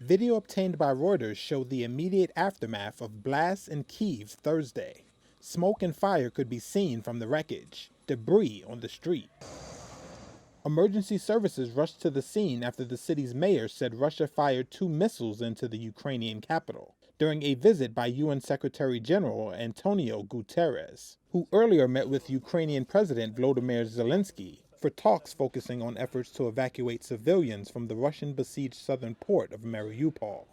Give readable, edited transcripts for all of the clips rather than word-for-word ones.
Video obtained by Reuters showed the immediate aftermath of blasts in Kyiv Thursday. Smoke and fire could be seen from the wreckage, debris on the street. Emergency services rushed to the scene after the city's mayor said Russia fired 2 missiles into the Ukrainian capital during a visit by UN Secretary General Antonio Guterres, who earlier met with Ukrainian President Volodymyr Zelensky for talks focusing on efforts to evacuate civilians from the Russian-besieged southern port of Mariupol.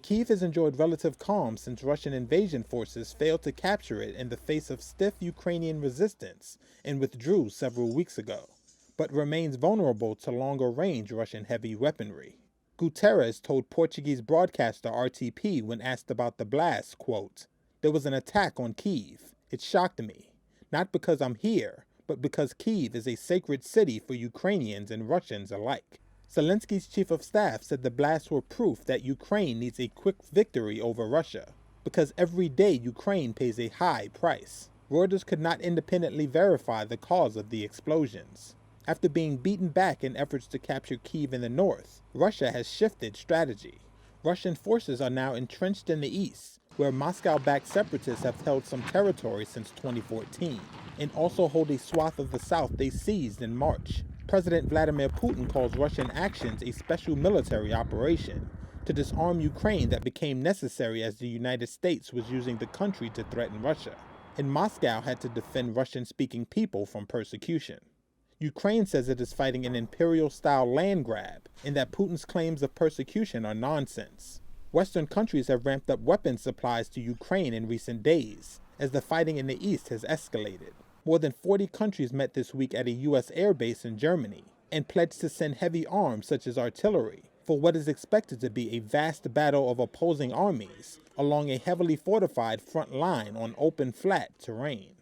Kyiv has enjoyed relative calm since Russian invasion forces failed to capture it in the face of stiff Ukrainian resistance and withdrew several weeks ago, but remains vulnerable to longer-range Russian heavy weaponry. Guterres told Portuguese broadcaster RTP when asked about the blast, quote, "There was an attack on Kyiv. It shocked me, not because I'm here, but because Kyiv is a sacred city for Ukrainians and Russians alike." Zelensky's chief of staff said the blasts were proof that Ukraine needs a quick victory over Russia, because every day Ukraine pays a high price. Reuters could not independently verify the cause of the explosions. After being beaten back in efforts to capture Kyiv in the north, Russia has shifted strategy. Russian forces are now entrenched in the east, where Moscow-backed separatists have held some territory since 2014, and also hold a swath of the south they seized in March. President Vladimir Putin calls Russian actions a special military operation to disarm Ukraine that became necessary as the United States was using the country to threaten Russia, and Moscow had to defend Russian-speaking people from persecution. Ukraine says it is fighting an imperial-style land grab, and that Putin's claims of persecution are nonsense. Western countries have ramped up weapons supplies to Ukraine in recent days, as the fighting in the east has escalated. More than 40 countries met this week at a U.S. airbase in Germany, and pledged to send heavy arms such as artillery for what is expected to be a vast battle of opposing armies along a heavily fortified front line on open, flat terrain.